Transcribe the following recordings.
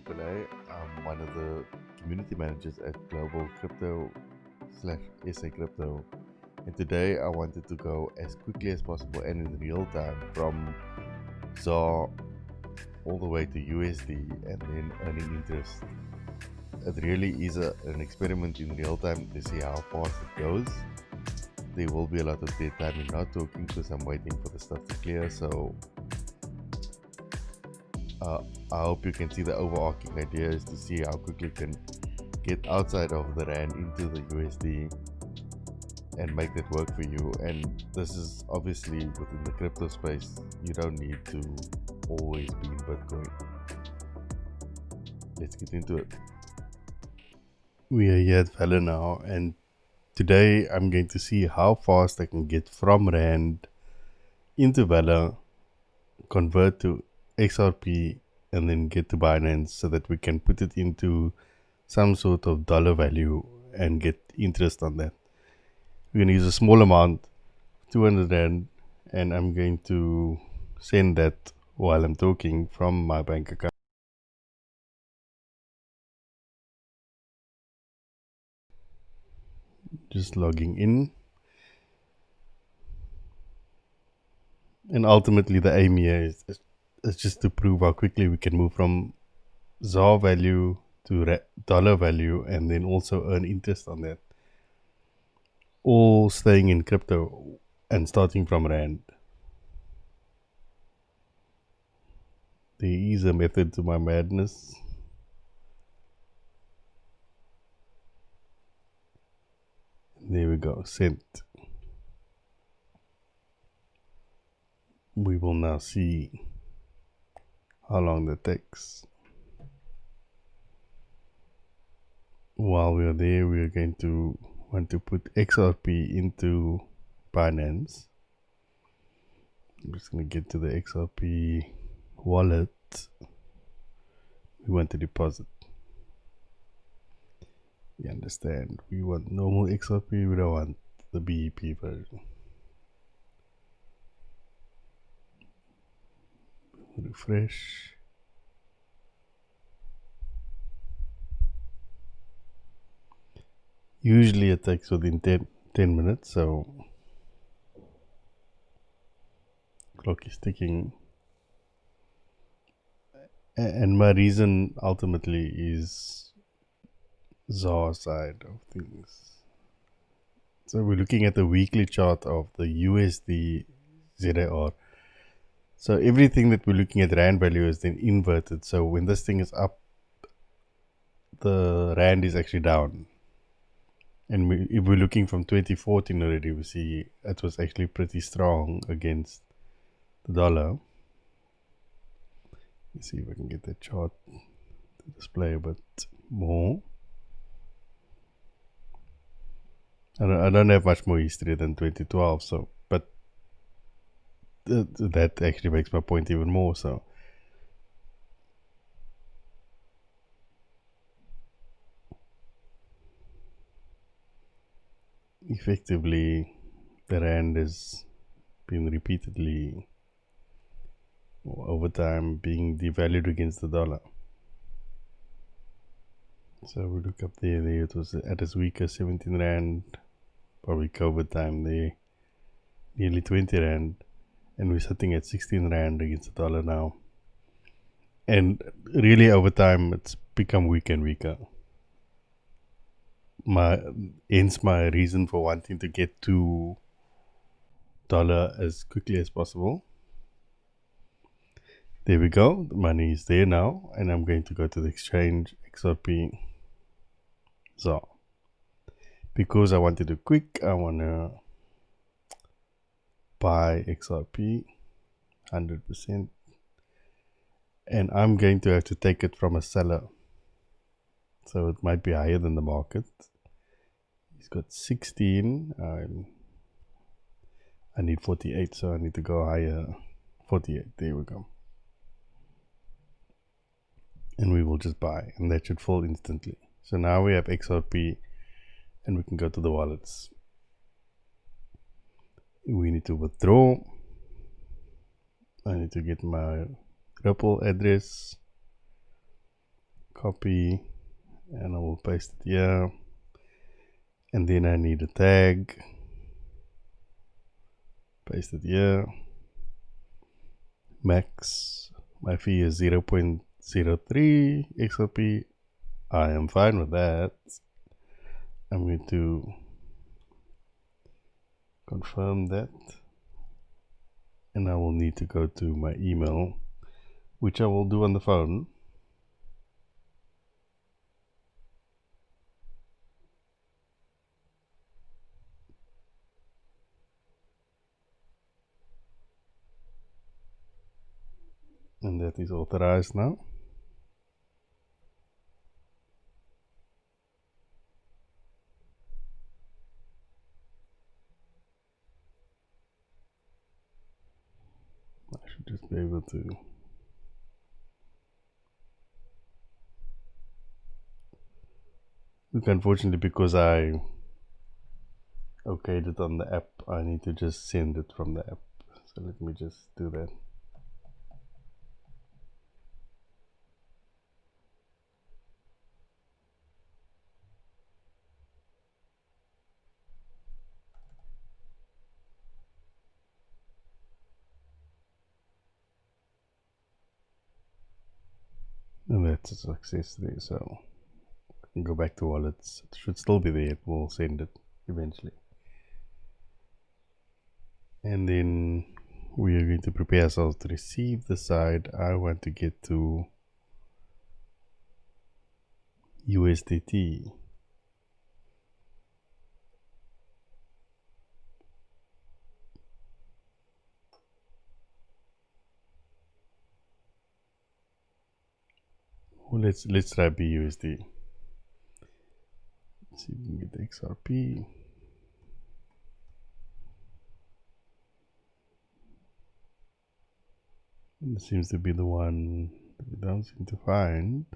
Lynley Pillay. I'm one of the community managers at Global Crypto/SA Crypto. And today I wanted to go as quickly as possible and in real time from ZAR all the way to USD and then earning interest. It really is an experiment in real time to see how fast it goes. There will be a lot of dead time in not talking because I'm waiting for the stuff to clear. So I hope you can see the overarching idea is to see how quickly you can get outside of the RAND into the USD and make that work for you. And this is obviously within the crypto space. You don't need to always be in Bitcoin. Let's get into it. We are here at VALR now, and today I'm going to see how fast I can get from RAND into VALR, convert to XRP, and then get to Binance so that we can put it into some sort of dollar value and get interest on that. We're going to use a small amount, 200 Rand, and I'm going to send that while I'm talking from my bank account. Just logging in. And ultimately the aim here is just to prove how quickly we can move from ZAR value to dollar value and then also earn interest on that. All staying in crypto and starting from RAND. There is a method to my madness. There we go, sent. We will now see how long that takes. While we are there, we are going to want to put XRP into Binance. I'm just going to get to the XRP wallet. We want to deposit. You understand? We want normal XRP, we don't want the BEP version. Refresh. Usually it takes within 10 minutes, so clock is ticking. And my reason ultimately is ZAR side of things. So we're looking at the weekly chart of the USD ZAR. So everything that we're looking at RAND value is then inverted. So when this thing is up, the RAND is actually down. And if we're looking from 2014 already, we see it was actually pretty strong against the dollar. Let's see if I can get that chart to display a bit more. I don't have much more history than 2012, so but that actually makes my point even more. So effectively, the RAND has been repeatedly over time being devalued against the dollar. So we look up there, it was at its weakest 17 Rand, probably COVID time there, nearly 20 Rand, and we're sitting at 16 Rand against the dollar now. And really over time it's become weaker and weaker. Hence my reason for wanting to get to dollar as quickly as possible. There we go, the money is there now, and I'm going to go to the exchange XRP ZAR. Because I wanted to quick, I want to buy XRP 100%, and I'm going to have to take it from a seller, so it might be higher than the market. He's got 16. I need 48, so I need to go higher. 48, there we go. And we will just buy, and that should fall instantly. So now we have XRP, and we can go to the wallets. We need to withdraw. I need to get my Ripple address. copy, and I will paste it here. And then I need a tag, paste it here. Max, my fee is 0.03 XRP. I am fine with that. I'm going to confirm that, and I will need to go to my email, which I will do on the phone. And that is authorized now. I should just be able to look. Unfortunately, because I okayed it on the app, I need to just send it from the app. So let me just do that. And that's a success there. So I can go back to wallets. It should still be there. We'll send it eventually. And then we are going to prepare ourselves to receive the side. I want to get to USDT. Well, let's try BUSD. Let's see if we can get the XRP. And this seems to be the one that we don't seem to find.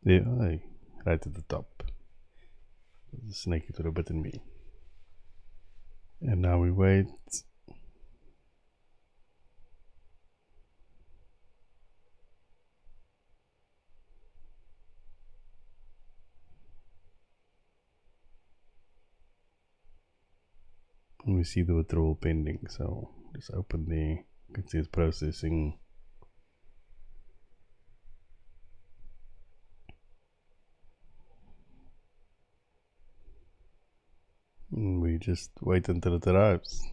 There, right at the top. The snake it would have bitten me. And now we wait. And we see the withdrawal pending. So just open there. You can see it's processing. And we just wait until it arrives.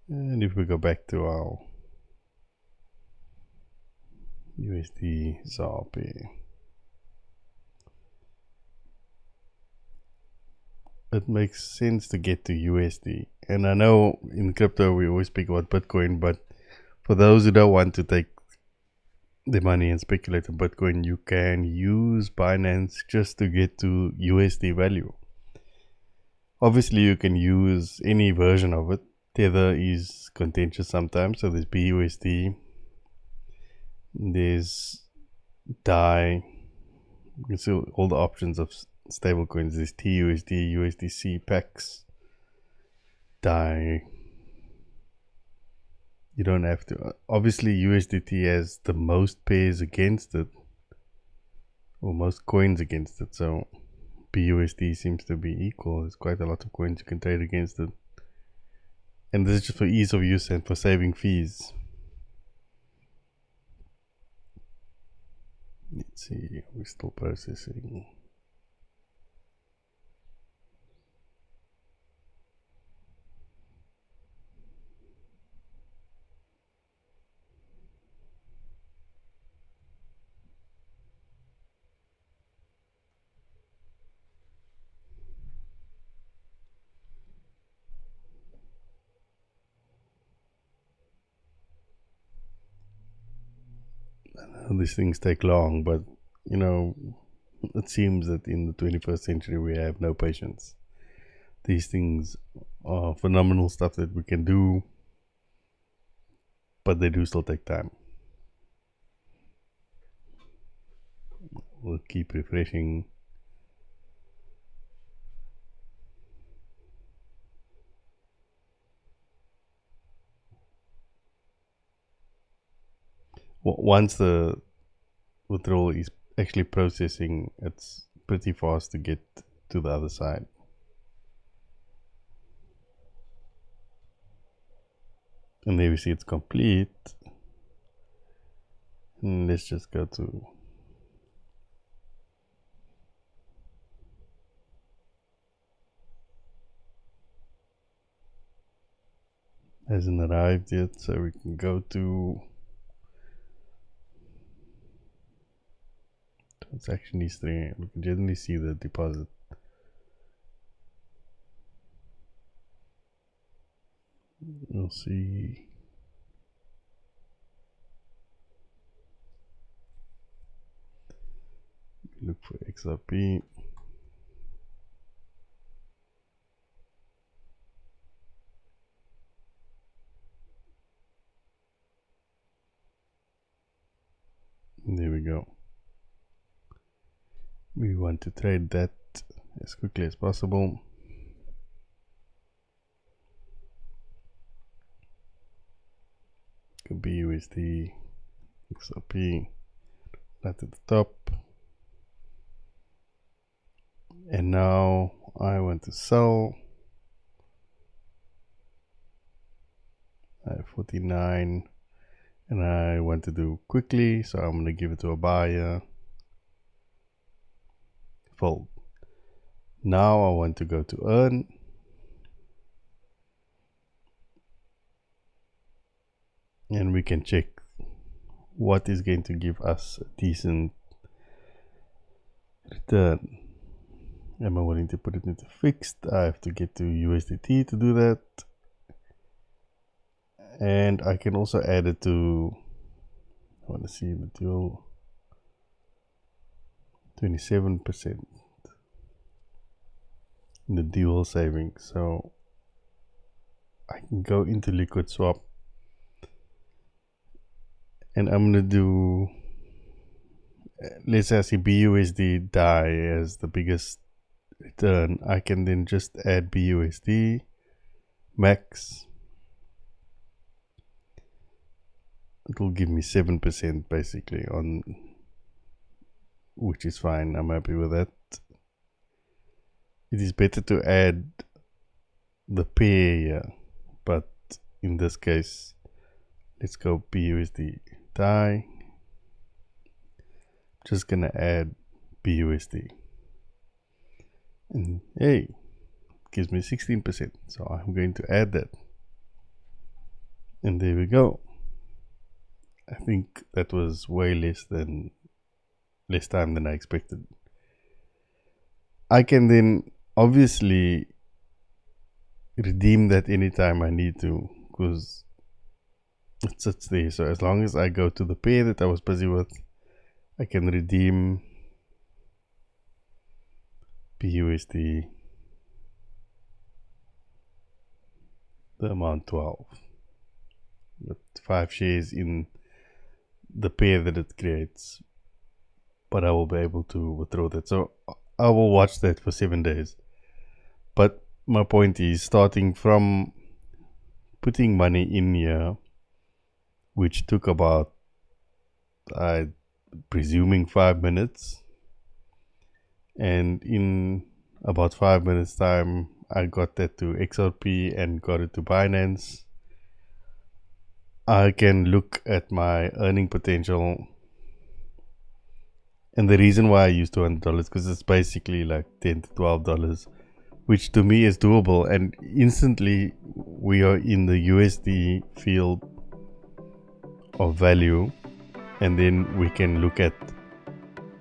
And if we go back to our USD ZARP, it makes sense to get to USD. And I know in crypto we always speak about Bitcoin, but for those who don't want to take the money and speculate on Bitcoin, you can use Binance just to get to USD value. Obviously, you can use any version of it. Tether is contentious sometimes, so there's BUSD, there's DAI. You can see all the options of stablecoins. There's TUSD, USDC, PAX, DAI. You don't have to. Obviously, USDT has the most pairs against it, or most coins against it, so BUSD seems to be equal. There's quite a lot of coins you can trade against it. And this is just for ease of use and for saving fees. Let's see, we're still processing. These things take long, but you know, it seems that in the 21st century we have no patience. These things are phenomenal stuff that we can do, but they do still take time. We'll keep refreshing. once the withdrawal is actually processing, it's pretty fast to get to the other side. And there we see it's complete. And let's just go to hasn't arrived yet, so we can go to transaction history. We can generally see the deposit. We'll see. Look for XRP. There we go. We want to trade that as quickly as possible. Could be USD, XRP, right at the top. And now I want to sell. I have 49 and I want to do quickly, so I'm going to give it to a buyer. Fold. Now I want to go to earn. And we can check what is going to give us a decent return. Am I willing to put it into fixed? I have to get to USDT to do that. And I can also add it to, I want to see the dual, 27% in the dual savings. So I can go into liquid swap. And I'm going to do, let's say I see BUSD die as the biggest return. I can then just add BUSD max. It will give me 7% basically on, which is fine. I'm happy with that. It is better to add the pair here, but in this case, let's go BUSD die. Just gonna add BUSD, and hey, it gives me 16%. So I'm going to add that, and there we go. I think that was way less time than I expected. I can then obviously redeem that anytime I need to, because it sits there. So as long as I go to the pair that I was busy with, I can redeem BUSD, the amount 12, with 5 shares in the pair that it creates, but I will be able to withdraw that. So I will watch that for 7 days. But my point is, starting from putting money in here, which took about, I presuming 5 minutes, and in about 5 minutes time I got that to XRP and got it to Binance. I can look at my earning potential, and the reason why I use $200 because it's basically like $10 to $12, which to me is doable, and instantly we are in the USD field of value, and then we can look at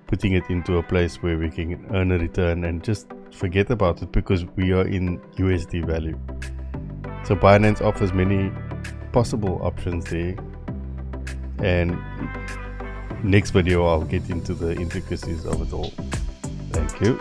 putting it into a place where we can earn a return and just forget about it because we are in USD value. So Binance offers many possible options there, and next video I'll get into the intricacies of it all. Thank you.